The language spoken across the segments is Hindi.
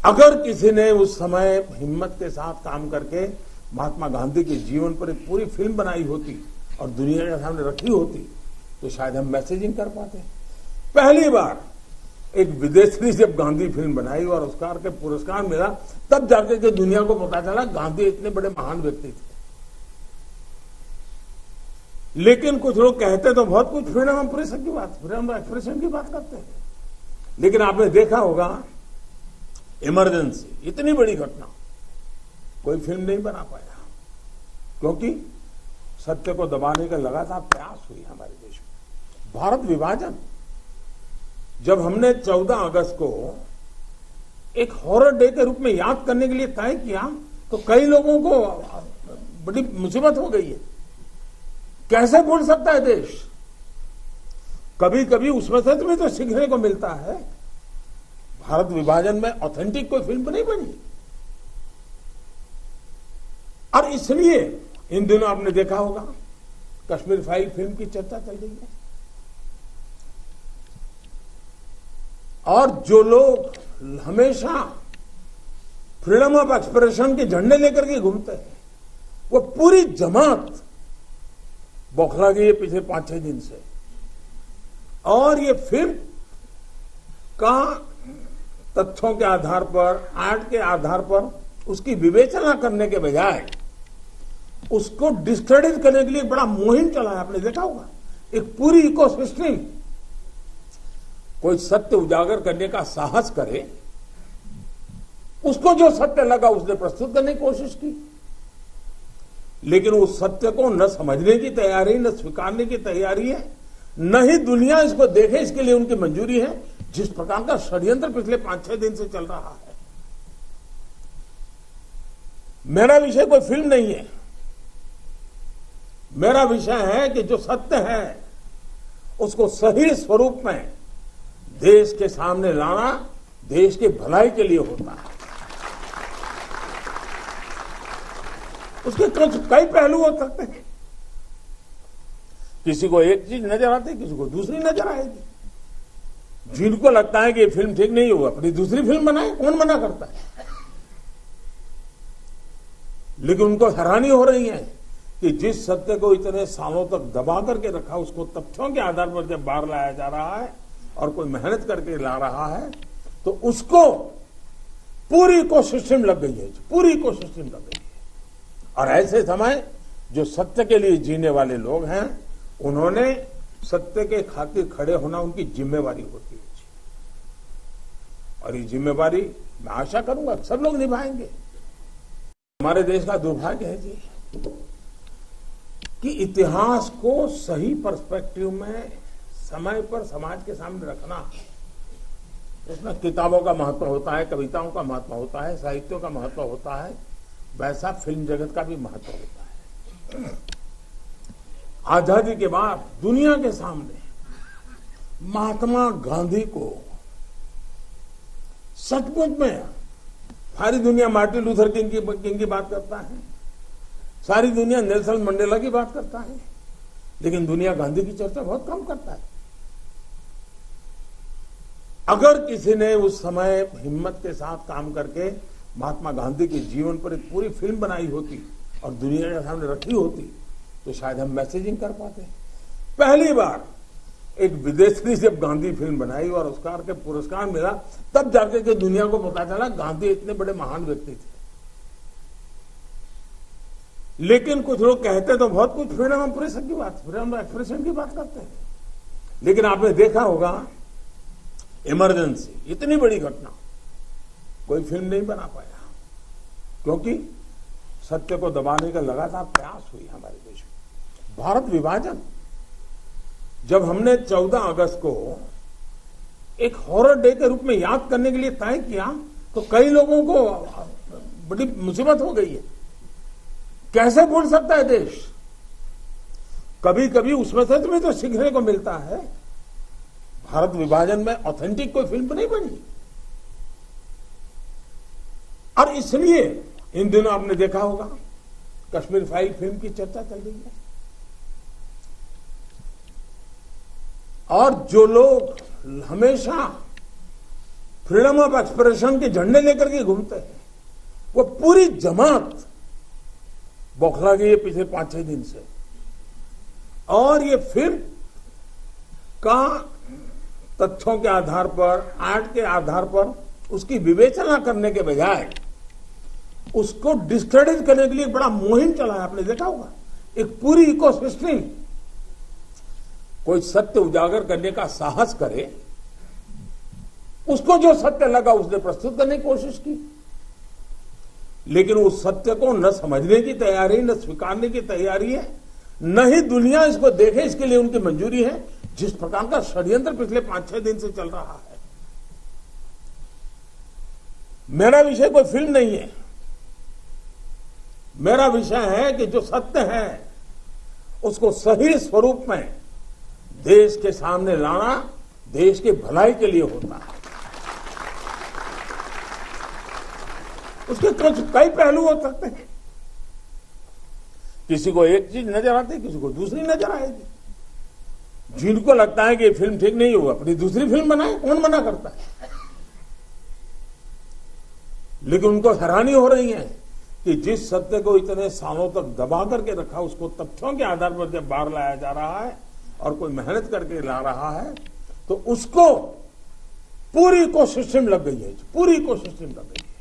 अगर किसी ने उस समय हिम्मत के साथ काम करके महात्मा गांधी के जीवन पर एक पूरी फिल्म बनाई होती और दुनिया के सामने रखी होती तो शायद हम मैसेजिंग कर पाते। पहली बार एक विदेशी जब गांधी फिल्म बनाई और ऑस्कर के पुरस्कार मिला, तब जाके के दुनिया को पता चला गांधी इतने बड़े महान व्यक्ति थे। लेकिन कुछ लोग कहते तो बहुत कुछ फ्रीडम ऑफ प्रेस की बात, फ्रीडम ऑफ एक्सप्रेशन की बात करते हैं, लेकिन आपने देखा होगा इमरजेंसी इतनी बड़ी घटना कोई फिल्म नहीं बना पाया, क्योंकि सत्य को दबाने का लगातार प्रयास हुई हमारे देश में। भारत विभाजन जब हमने 14 अगस्त को एक हॉरर डे के रूप में याद करने के लिए तय किया तो कई लोगों को बड़ी मुसीबत हो गई है। कैसे भूल सकता है देश? कभी कभी उसमें से भी तो सीखने को मिलता है। भारत विभाजन में ऑथेंटिक कोई फिल्म नहीं बनी, और इसलिए इन दिनों आपने देखा होगा कश्मीर फाइल फिल्म की चर्चा चल रही है। और जो लोग हमेशा फ्रीडम ऑफ एक्सप्रेशन के झंडे लेकर के घूमते हैं, वो पूरी जमात बौखला गई है पिछले 5-6 दिन से। और ये फिल्म का तथ्यों के आधार पर, आर्ट के आधार पर उसकी विवेचना करने के बजाय उसको डिस्क्रेडिट करने के लिए बड़ा मुहिम चला है। आपने देखा होगा एक पूरी इकोसिस्टम कोई सत्य उजागर करने का साहस करे, उसको जो सत्य लगा उसने प्रस्तुत करने की कोशिश की, लेकिन उस सत्य को न समझने की तैयारी, न स्वीकारने की तैयारी है, न ही दुनिया इसको देखे इसके लिए उनकी मंजूरी है। जिस प्रकार का षड्यंत्र पिछले 5-6 दिन से चल रहा है। मेरा विषय कोई फिल्म नहीं है, मेरा विषय है कि जो सत्य है उसको सही स्वरूप में देश के सामने लाना देश की भलाई के लिए होता है। उसके कई पहलू हो सकते हैं। किसी को एक चीज नजर आती है, किसी को दूसरी नजर आएगी। जिनको लगता है कि ये फिल्म ठीक नहीं होगा अपनी दूसरी फिल्म बनाए, कौन मना करता है? लेकिन उनको हैरानी हो रही है कि जिस सत्य को इतने सालों तक दबा करके रखा, उसको तथ्यों के आधार पर जब बाहर लाया जा रहा है और कोई मेहनत करके ला रहा है, तो उसको पूरी इकोसिस्टम लग गई है, पूरी इकोसिस्टम लग गई है। और ऐसे समय जो सत्य के लिए जीने वाले लोग हैं, उन्होंने सत्य के खातिर खड़े होना उनकी जिम्मेवारी होती है। और ये जिम्मेवारी मैं आशा करूंगा सब लोग निभाएंगे। हमारे देश का दुर्भाग्य है जी कि इतिहास को सही पर्सपेक्टिव में समय पर समाज के सामने रखना, उसमें किताबों का महत्व होता है, कविताओं का महत्व होता है, साहित्यों का महत्व होता है, वैसा फिल्म जगत का भी महत्व होता है। आजादी के बाद दुनिया के सामने महात्मा गांधी को सचमुच में सारी दुनिया मार्टिन लूथर किंग की बात करता है, सारी दुनिया नेल्सन मंडेला की बात करता है, लेकिन दुनिया गांधी की चर्चा बहुत कम करता है। अगर किसी ने उस समय हिम्मत के साथ काम करके महात्मा गांधी के जीवन पर एक पूरी फिल्म बनाई होती और दुनिया के सामने रखी होती तो शायद हम मैसेजिंग कर पाते। पहली बार एक विदेशी जब गांधी फिल्म बनाई और ऑस्कर के पुरस्कार मिला, तब जाके के दुनिया को पता चला गांधी इतने बड़े महान व्यक्ति थे। लेकिन कुछ लोग कहते तो बहुत कुछ फ्रीडम ऑफ प्रेस की बात, फ्रीडम ऑफ एक्सप्रेशन की बात करते हैं, लेकिन आपने देखा होगा इमरजेंसी इतनी बड़ी घटना कोई फिल्म नहीं बना पाया, क्योंकि सत्य को दबाने का लगातार प्रयास हुई हमारे देश में। भारत विभाजन जब हमने 14 अगस्त को एक हॉरर डे के रूप में याद करने के लिए तय किया तो कई लोगों को बड़ी मुसीबत हो गई है। कैसे भूल सकता है देश? कभी कभी उसमें से भी तो सीखने को मिलता है। भारत विभाजन में ऑथेंटिक कोई फिल्म नहीं बनी, और इसलिए इन दिनों आपने देखा होगा कश्मीर फाइल फिल्म की चर्चा चल रही है। और जो लोग हमेशा फ्रीडम ऑफ एक्सप्रेशन के झंडे लेकर के घूमते हैं। वो पूरी जमात बौखला गई है पिछले 5-6 दिन से। और ये फिल्म का तथ्यों के आधार पर, आर्ट के आधार पर उसकी विवेचना करने के बजाय उसको डिस्क्रेडिट करने के लिए एक बड़ा मुहिम चला है। आपने देखा होगा, एक पूरी इकोसिस्टम कोई सत्य उजागर करने का साहस करे, उसको जो सत्य लगा उसने प्रस्तुत करने की कोशिश की, लेकिन उस सत्य को न समझने की तैयारी, न स्वीकारने की तैयारी है, न ही दुनिया इसको देखे इसके लिए उनकी मंजूरी है। जिस प्रकार का षड्यंत्र पिछले 5-6 दिन से चल रहा है। मेरा विषय कोई फिल्म नहीं है, मेरा विषय है कि जो सत्य है उसको सही स्वरूप में देश के सामने लाना देश की भलाई के लिए होता है। उसके कुछ कई पहलू हो सकते हैं। किसी को एक चीज नजर आती है, किसी को दूसरी नजर आएगी। जिनको लगता है कि ये फिल्म ठीक नहीं हो, अपनी दूसरी फिल्म बनाए, कौन मना करता है। लेकिन उनको हैरानी हो रही है कि जिस सत्य को इतने सालों तक दबा करके रखा, उसको तथ्यों के आधार पर जब बाहर लाया जा रहा है और कोई मेहनत करके ला रहा है, तो उसको पूरी इकोसिस्टम लग गई है, पूरी इकोसिस्टम लग गई है।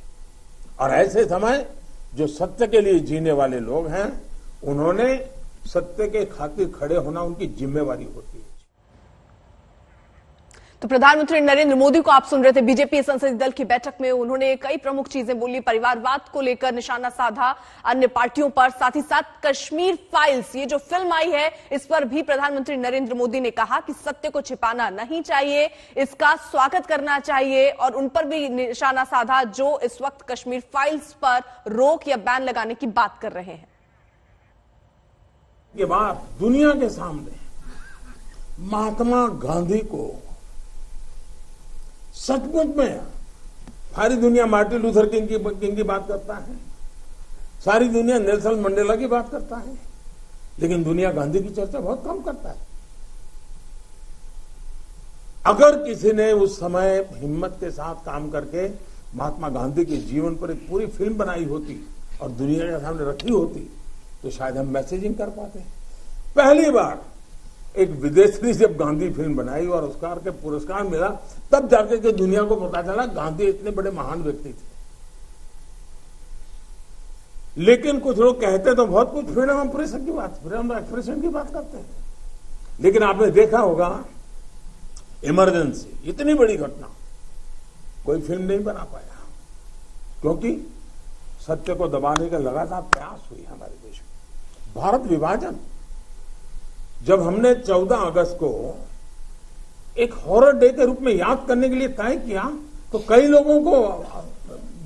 और ऐसे समय जो सत्य के लिए जीने वाले लोग हैं, उन्होंने सत्य के खातिर खड़े होना उनकी जिम्मेवारी होती है। तो प्रधानमंत्री नरेंद्र मोदी को आप सुन रहे थे। बीजेपी संसदीय दल की बैठक में उन्होंने कई प्रमुख चीजें बोली। परिवारवाद को लेकर निशाना साधा अन्य पार्टियों पर, साथ ही साथ कश्मीर फाइल्स, ये जो फिल्म आई है, इस पर भी प्रधानमंत्री नरेंद्र मोदी ने कहा कि सत्य को छिपाना नहीं चाहिए, इसका स्वागत करना चाहिए। और उन पर भी निशाना साधा जो इस वक्त कश्मीर फाइल्स पर रोक या बैन लगाने की बात कर रहे हैं। ये बात दुनिया के सामने महात्मा गांधी को सचमुच में, सारी दुनिया मार्टिन लूथर किंग की बात करता है, सारी दुनिया नेल्सन मंडेला की बात करता है, लेकिन दुनिया गांधी की चर्चा बहुत कम करता है। अगर किसी ने उस समय हिम्मत के साथ काम करके महात्मा गांधी के जीवन पर एक पूरी फिल्म बनाई होती और दुनिया के सामने रखी होती, तो शायद हम मैसेजिंग कर पाते। पहली बार एक विदेशी जब गांधी फिल्म बनाई और ऑस्कर के पुरस्कार मिला, तब जाकर के दुनिया को पता चला गांधी इतने बड़े महान व्यक्ति थे। लेकिन कुछ लोग कहते तो बहुत कुछ फ्रीडम ऑफ एक्सप्रेशन की बात करते हैं, लेकिन आपने देखा होगा इमरजेंसी, इतनी बड़ी घटना, कोई फिल्म नहीं बना पाया, क्योंकि सत्य को दबाने का लगातार प्रयास हुई हमारे देश में। भारत विभाजन, जब हमने 14 अगस्त को एक हॉरर डे के रूप में याद करने के लिए तय किया, तो कई लोगों को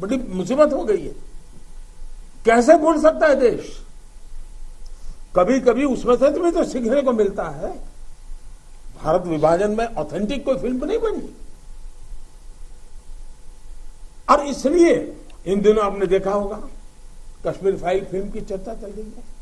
बड़ी मुसीबत हो गई है। कैसे भूल सकता है देश? कभी कभी उसमें से भी तो सीखने को मिलता है। भारत विभाजन में ऑथेंटिक कोई फिल्म नहीं बनी, और इसलिए इन दिनों आपने देखा होगा कश्मीर फाइल फिल्म की चर्चा चल रही है।